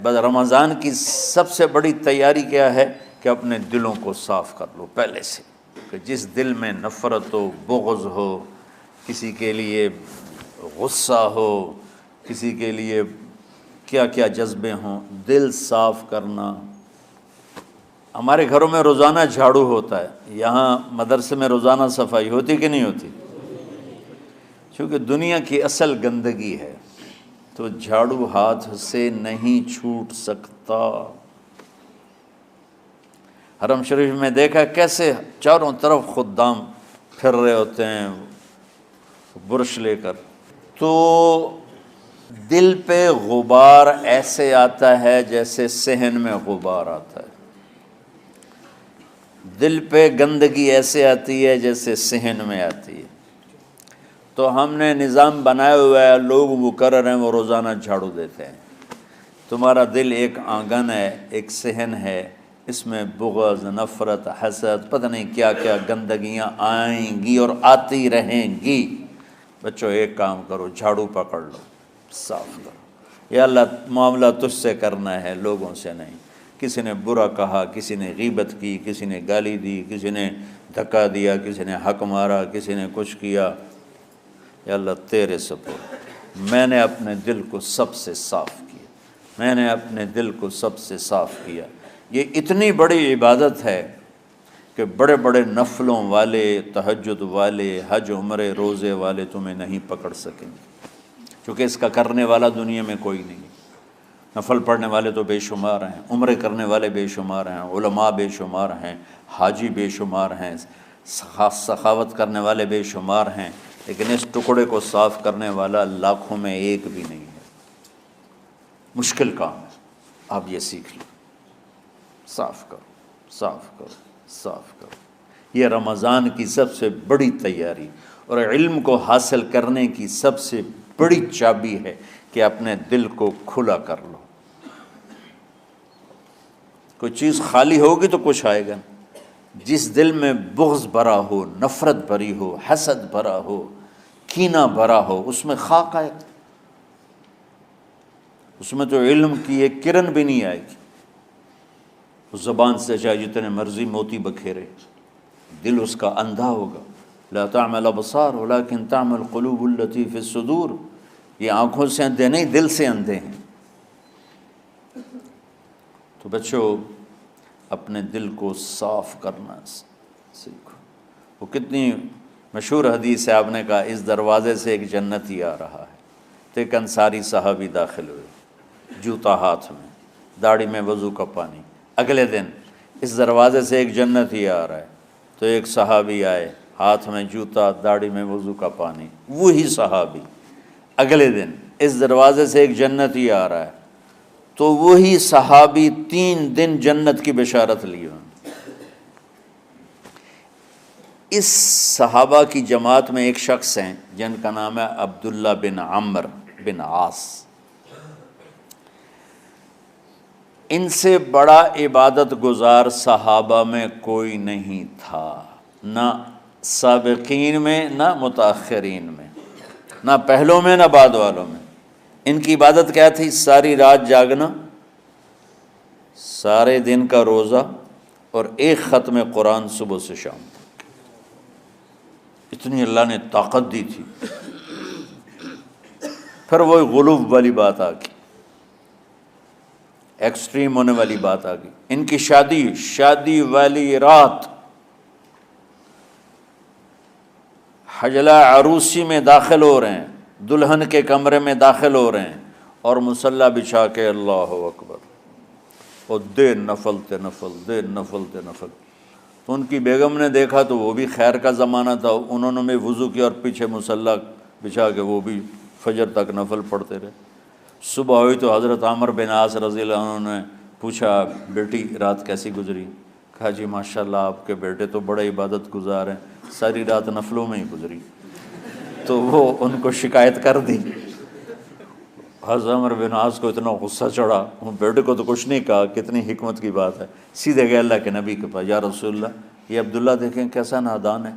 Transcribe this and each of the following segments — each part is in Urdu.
بس رمضان کی سب سے بڑی تیاری کیا ہے کہ اپنے دلوں کو صاف کر لو پہلے سے، کہ جس دل میں نفرت ہو، بغض ہو، کسی کے لیے غصہ ہو، کسی کے لیے کیا کیا جذبے ہوں، دل صاف کرنا۔ ہمارے گھروں میں روزانہ جھاڑو ہوتا ہے، یہاں مدرسے میں روزانہ صفائی ہوتی کہ نہیں ہوتی؟ چونکہ دنیا کی اصل گندگی ہے تو جھاڑو ہاتھ سے نہیں چھوٹ سکتا۔ حرم شریف میں دیکھا کیسے چاروں طرف خدام پھر رہے ہوتے ہیں برش لے کر، تو دل پہ غبار ایسے آتا ہے جیسے صحن میں غبار آتا ہے، دل پہ گندگی ایسے آتی ہے جیسے صحن میں آتی ہے۔ تو ہم نے نظام بنایا ہوا ہے، لوگ مقرر ہیں وہ روزانہ جھاڑو دیتے ہیں۔ تمہارا دل ایک آنگن ہے، ایک صحن ہے، اس میں بغض، نفرت، حسد، پتہ نہیں کیا کیا گندگیاں آئیں گی اور آتی رہیں گی۔ بچوں ایک کام کرو، جھاڑو پکڑ لو، صاف کرو۔ یا اللہ معاملہ تجھ سے کرنا ہے، لوگوں سے نہیں۔ کسی نے برا کہا، کسی نے غیبت کی، کسی نے گالی دی، کسی نے دھکا دیا، کسی نے حق مارا، کسی نے کچھ کیا، یا اللہ تیرے سپرد میں نے اپنے دل کو سب سے صاف کیا، میں نے اپنے دل کو سب سے صاف کیا۔ یہ اتنی بڑی عبادت ہے کہ بڑے بڑے نفلوں والے، تہجد والے، حج عمرے روزے والے تمہیں نہیں پکڑ سکیں گے، کیونکہ اس کا کرنے والا دنیا میں کوئی نہیں۔ نفل پڑھنے والے تو بے شمار ہیں، عمرے کرنے والے بے شمار ہیں، علماء بے شمار ہیں، حاجی بے شمار ہیں، سخاوت کرنے والے بے شمار ہیں، لیکن اس ٹکڑے کو صاف کرنے والا لاکھوں میں ایک بھی نہیں ہے۔ مشکل کام ہے، آپ یہ سیکھ لیں، صاف کرو، صاف کرو، صاف کرو۔ یہ رمضان کی سب سے بڑی تیاری اور علم کو حاصل کرنے کی سب سے بڑی چابی ہے کہ اپنے دل کو کھلا کر لو۔ کوئی چیز خالی ہوگی تو کچھ آئے گا۔ جس دل میں بغض بھرا ہو، نفرت بھری ہو، حسد بھرا ہو، کینہ بھرا ہو، اس میں خاک آئے گا، اس میں تو علم کی ایک کرن بھی نہیں آئے گی۔ اس زبان سے چاہے جتنے مرضی موتی بکھیرے، دل اس کا اندھا ہوگا۔ لا تعمى الابصار ولكن تعمى القلوب التي في الصدور۔ یہ آنکھوں سے اندھے نہیں، دل سے اندھے ہیں۔ تو بچوں اپنے دل کو صاف کرنا سیکھو۔ وہ کتنی مشہور حدیث ہے، آپ نے کہا اس دروازے سے ایک جنتی آ رہا ہے، تو ایک انصاری صحابی داخل ہوئے، جوتا ہاتھ میں، داڑھی میں وضو کا پانی۔ اگلے دن اس دروازے سے ایک جنتی آ رہا ہے، تو ایک صحابی آئے، ہاتھ میں جوتا، داڑھی میں وضو کا پانی، وہی صحابی۔ اگلے دن اس دروازے سے ایک جنتی آ رہا ہے، تو وہی صحابی 3 دن جنت کی بشارت لی انہوں نے۔ اس صحابہ کی جماعت میں ایک شخص ہیں جن کا نام ہے عبداللہ بن عمرو بن عاص۔ ان سے بڑا عبادت گزار صحابہ میں کوئی نہیں تھا، نہ سابقین میں نہ متاخرین میں، نہ پہلوں میں نہ بعد والوں میں۔ ان کی عبادت کیا تھی؟ ساری رات جاگنا، سارے دن کا روزہ، اور ایک ختم قرآن صبح سے شام تک۔ اتنی اللہ نے طاقت دی تھی۔ پھر وہ غلوب والی بات آ گئی، ایکسٹریم ہونے والی بات آ گئی۔ ان کی شادی والی رات حجلہ عروسی میں داخل ہو رہے ہیں، دلہن کے کمرے میں داخل ہو رہے ہیں، اور مصلی بچھا کے اللہ اکبر، اور دے نفل تے نفل، دے نفل تے نفل۔ تو ان کی بیگم نے دیکھا تو وہ بھی خیر کا زمانہ تھا، انہوں نے بھی وضو کیا اور پیچھے مصلی بچھا کے وہ بھی فجر تک نفل پڑھتے رہے۔ صبح ہوئی تو حضرت عمرو بن عاص رضی اللہ عنہ نے پوچھا، بیٹی رات کیسی گزری؟ کہا جی ماشاءاللہ آپ کے بیٹے تو بڑے عبادت گزار ہیں، ساری رات نفلوں میں ہی گزری۔ تو وہ ان کو شکایت کر دی۔ حضرت عمرو بن عاص کو اتنا غصہ چڑھا، ان بیٹے کو تو کچھ نہیں کہا، کتنی حکمت کی بات ہے، سیدھے گئے اللہ کے نبی کے پاس، یا رسول اللہ یہ عبداللہ دیکھیں کیسا نادان ہے،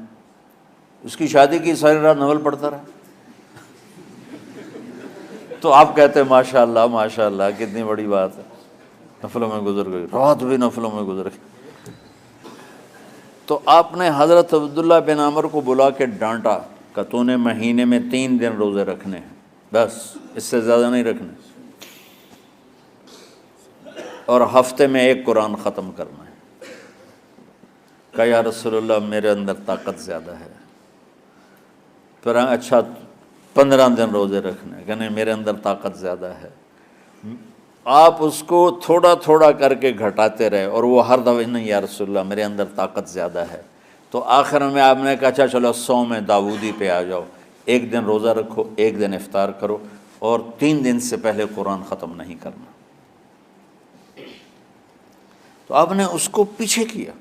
اس کی شادی کی ساری رات نفل پڑھتا رہا۔ تو آپ کہتے ہیں ماشاءاللہ ماشاءاللہ کتنی بڑی بات ہے۔ نفلوں میں گزر گئی، رات بھی نفلوں میں گزر گئی۔ تو آپ نے حضرت عبداللہ بن عمر کو بلا کے ڈانٹا کہ تو نے مہینے میں 3 دن روزے رکھنے ہیں، بس اس سے زیادہ نہیں رکھنے، اور ہفتے میں 1 قرآن ختم کرنا ہے۔ کہا یا رسول اللہ میرے اندر طاقت زیادہ ہے۔ پھر اچھا 15 دن روزے رکھنے، کہ نہیں میرے اندر طاقت زیادہ ہے۔ آپ اس کو تھوڑا تھوڑا کر کے گھٹاتے رہے، اور وہ ہر دفعہ نہیں یا رسول اللہ میرے اندر طاقت زیادہ ہے۔ تو آخر میں آپ نے کہا اچھا چلو صوم داؤدی پہ آ جاؤ، 1 دن روزہ رکھو، 1 دن افطار کرو، اور 3 دن سے پہلے قرآن ختم نہیں کرنا۔ تو آپ نے اس کو پیچھے کیا۔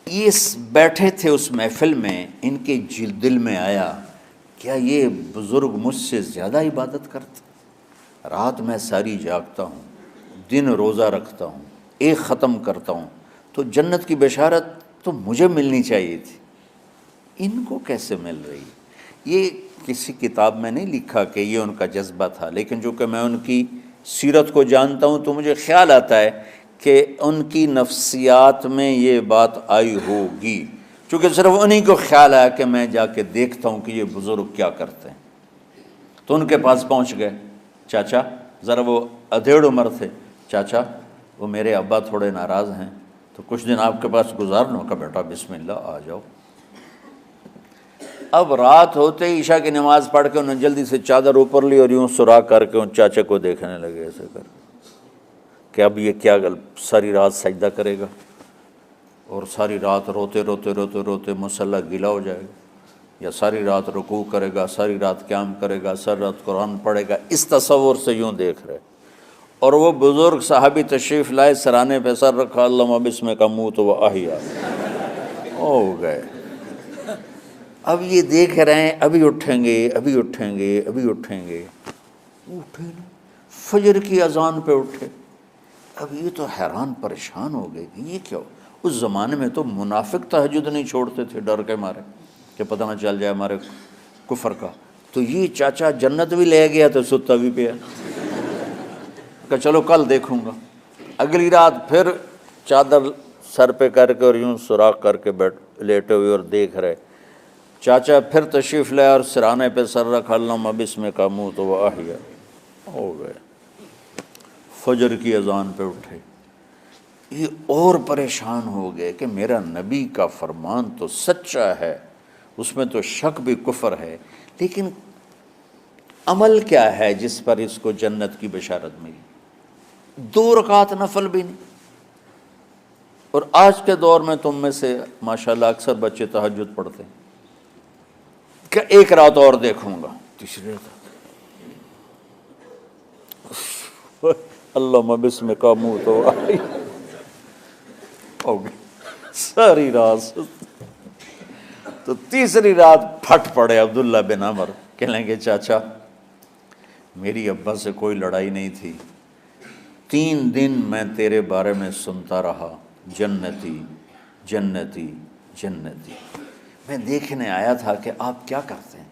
یہ بیٹھے تھے اس محفل میں، ان کے دل میں آیا کیا یہ بزرگ مجھ سے زیادہ عبادت کرتے؟ رات میں ساری جاگتا ہوں، دن روزہ رکھتا ہوں، 1 ختم کرتا ہوں، تو جنت کی بشارت تو مجھے ملنی چاہیے تھی، ان کو کیسے مل رہی؟ یہ کسی کتاب میں نہیں لکھا کہ یہ ان کا جذبہ تھا، لیکن جو کہ میں ان کی سیرت کو جانتا ہوں تو مجھے خیال آتا ہے کہ ان کی نفسیات میں یہ بات آئی ہوگی، چونکہ صرف انہی کو خیال آیا کہ میں جا کے دیکھتا ہوں کہ یہ بزرگ کیا کرتے ہیں۔ تو ان کے پاس پہنچ گئے، چاچا، ذرا وہ ادھیڑ عمر تھے، چاچا وہ میرے ابا تھوڑے ناراض ہیں، تو کچھ دن آپ کے پاس گزار لوں؟ کا بیٹا بسم اللہ آ جاؤ۔ اب رات ہوتے ہی عشاء کی نماز پڑھ کے انہوں نے جلدی سے چادر اوپر لی اور یوں سراغ کر کے ان چاچا کو دیکھنے لگے ایسے کر کہ اب یہ کیا ساری رات سجدہ کرے گا، اور ساری رات روتے روتے روتے روتے مصلی گیلا ہو جائے گا، یا ساری رات رکوع کرے گا، ساری رات قیام کرے گا، ساری رات قرآن پڑھے گا، اس تصور سے یوں دیکھ رہے۔ اور وہ بزرگ صحابی تشریف لائے، سرانے پہ سر رکھا، اللہم بسمک اموت و احیا، ہو گئے۔ اب یہ دیکھ رہے ہیں ابھی اٹھیں گے، ابھی اٹھیں گے، ابھی اٹھیں گے، اٹھے نا، فجر کی اذان پہ اٹھے۔ اب یہ تو حیران پریشان ہو گئے کہ یہ کیا ہو؟ اس زمانے میں تو منافق تہجد نہیں چھوڑتے تھے ڈر کے مارے کہ پتہ نہ چل جائے ہمارے کفر کا، تو یہ چاچا جنت بھی لے گیا تو ستا بھی پیا کہ چلو کل دیکھوں گا۔ اگلی رات پھر چادر سر پہ کر کے اور یوں سوراخ کر کے لیٹے ہوئے اور دیکھ رہے۔ چاچا پھر تشریف لائے اور سرانے پہ سر رکھا، اللہم بسمک اموت و احیا، ہو گئے۔ فجر کی اذان پہ اٹھے، یہ اور پریشان ہو گئے کہ میرا نبی کا فرمان تو سچا ہے، اس میں تو شک بھی کفر ہے، لیکن عمل کیا ہے جس پر اس کو جنت کی بشارت ملی؟ 2 رکعت نفل بھی نہیں۔ اور آج کے دور میں تم میں سے ماشاءاللہ اکثر بچے تہجد پڑھتے ہیں کہ 1 رات اور دیکھوں گا، تیسری رات اللہم بسمک اموت و احیا، ہو گئی ساری رات۔ تو تیسری رات پھٹ پڑے عبداللہ بن عمر، کہنے لگے چاچا میری ابا سے کوئی لڑائی نہیں تھی، 3 دن میں تیرے بارے میں سنتا رہا، جنتی جنتی جنتی۔ میں دیکھنے آیا تھا کہ آپ کیا کرتے ہیں،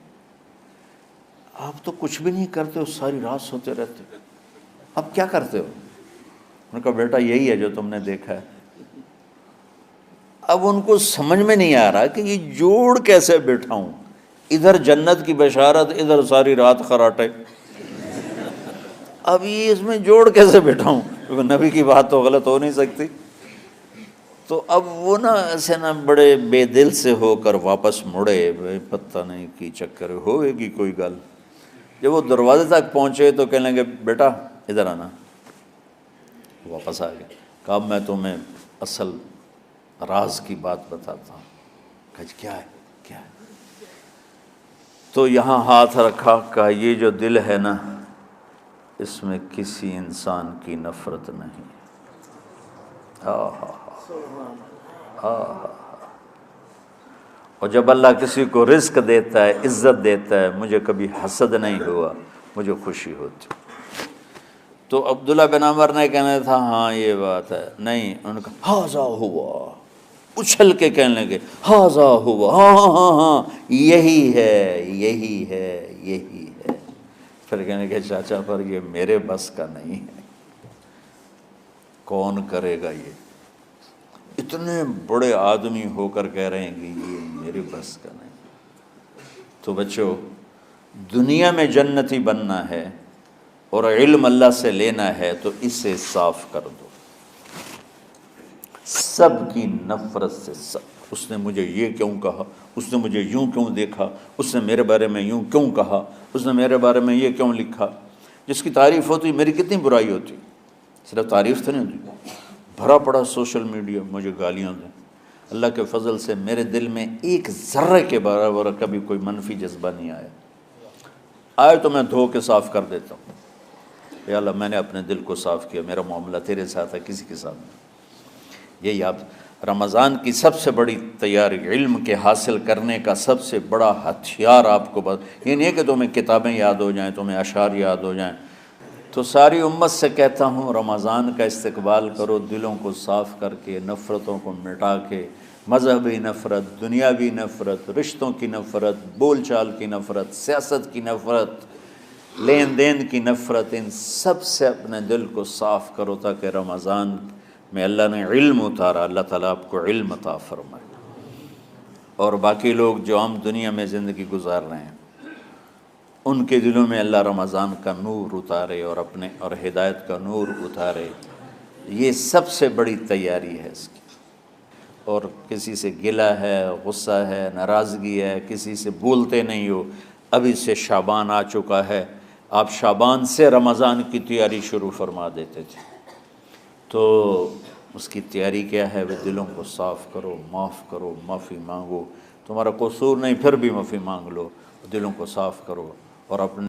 آپ تو کچھ بھی نہیں کرتے ہو، ساری رات سوتے رہتے ہو، اب کیا کرتے ہو؟ انہوں نے کہا بیٹا یہی ہے جو تم نے دیکھا ہے۔ اب ان کو سمجھ میں نہیں آ رہا کہ یہ جوڑ کیسے بٹھاؤں، ادھر جنت کی بشارت، ادھر ساری رات خراٹے، اب یہ اس میں جوڑ کیسے بٹھاؤں، کیونکہ نبی کی بات تو غلط ہو نہیں سکتی۔ تو اب وہ نا ایسے نا بڑے بے دل سے ہو کر واپس مڑے، پتہ نہیں کی چکر ہوئے گی کوئی گل۔ جب وہ دروازے تک پہنچے تو کہنے لگے بیٹا ادھر آنا، واپس آ گئے۔ کہا میں تمہیں اصل راز کی بات بتاتا ہوں۔ کہا کیا ہے کیا ہے؟ تو یہاں ہاتھ رکھا، کہا یہ جو دل ہے نا اس میں کسی انسان کی نفرت نہیں۔ اور جب اللہ کسی کو رزق دیتا ہے، عزت دیتا ہے، مجھے کبھی حسد نہیں ہوا، مجھے خوشی ہوتی۔ تو عبداللہ بن عمر نے کہنا تھا ہاں یہ بات ہے، نہیں، انہوں نے کہا ہاذا ہوا، اچھل کے کہنے لگے ہاذا ہوا، ہاں ہاں ہاں ہاں یہی ہے یہی ہے یہی ہے۔ پھر کہنے کہ چاچا پر یہ میرے بس کا نہیں ہے، کون کرے گا یہ؟ اتنے بڑے آدمی ہو کر کہہ رہے ہیں کہ یہ میرے بس کا نہیں۔ تو بچوں، دنیا میں جنتی بننا ہے اور علم اللہ سے لینا ہے تو اسے صاف کر دو، سب کی نفرت سے۔ سب، اس نے مجھے یہ کیوں کہا، اس نے مجھے یوں کیوں دیکھا، اس نے میرے بارے میں یوں کیوں کہا، اس نے میرے بارے میں یہ کیوں لکھا۔ جس کی تعریف ہوتی میری کتنی برائی ہوتی، صرف تعریف تو نہیں ہوتی، بھرا پڑا سوشل میڈیا مجھے گالیاں دیں۔ اللہ کے فضل سے میرے دل میں ایک ذرے کے برابر کبھی کوئی منفی جذبہ نہیں آیا، آئے تو میں دھو کے صاف کر دیتا ہوں، یا اللہ میں نے اپنے دل کو صاف کیا، میرا معاملہ تیرے ساتھ ہے، کسی کے ساتھ نہیں۔ یہی آپ رمضان کی سب سے بڑی تیاری، علم کے حاصل کرنے کا سب سے بڑا ہتھیار آپ کو یہ نہیں ہے کہ تمہیں کتابیں یاد ہو جائیں، تمہیں اشعار یاد ہو جائیں۔ تو ساری امت سے کہتا ہوں رمضان کا استقبال کرو، دلوں کو صاف کر کے، نفرتوں کو مٹا کے، مذہبی نفرت، دنیاوی نفرت، رشتوں کی نفرت، بول چال کی نفرت، سیاست کی نفرت، لین دین کی نفرت، ان سب سے اپنے دل کو صاف کرو تاکہ رمضان میں اللہ نے علم اتارا، اللہ تعالیٰ آپ کو علم عطا فرمائے، اور باقی لوگ جو عام دنیا میں زندگی گزار رہے ہیں ان کے دلوں میں اللہ رمضان کا نور اتارے اور اپنے اور ہدایت کا نور اتارے۔ یہ سب سے بڑی تیاری ہے اس کی۔ اور کسی سے گلہ ہے، غصہ ہے، ناراضگی ہے، کسی سے بولتے نہیں ہو، ابھی سے شعبان آ چکا ہے، آپ شعبان سے رمضان کی تیاری شروع فرما دیتے تھے، تو اس کی تیاری کیا ہے؟ وہ دلوں کو صاف کرو، معاف کرو، معافی مانگو، تمہارا قصور نہیں پھر بھی معافی مانگ لو، دلوں کو صاف کرو اور اپنے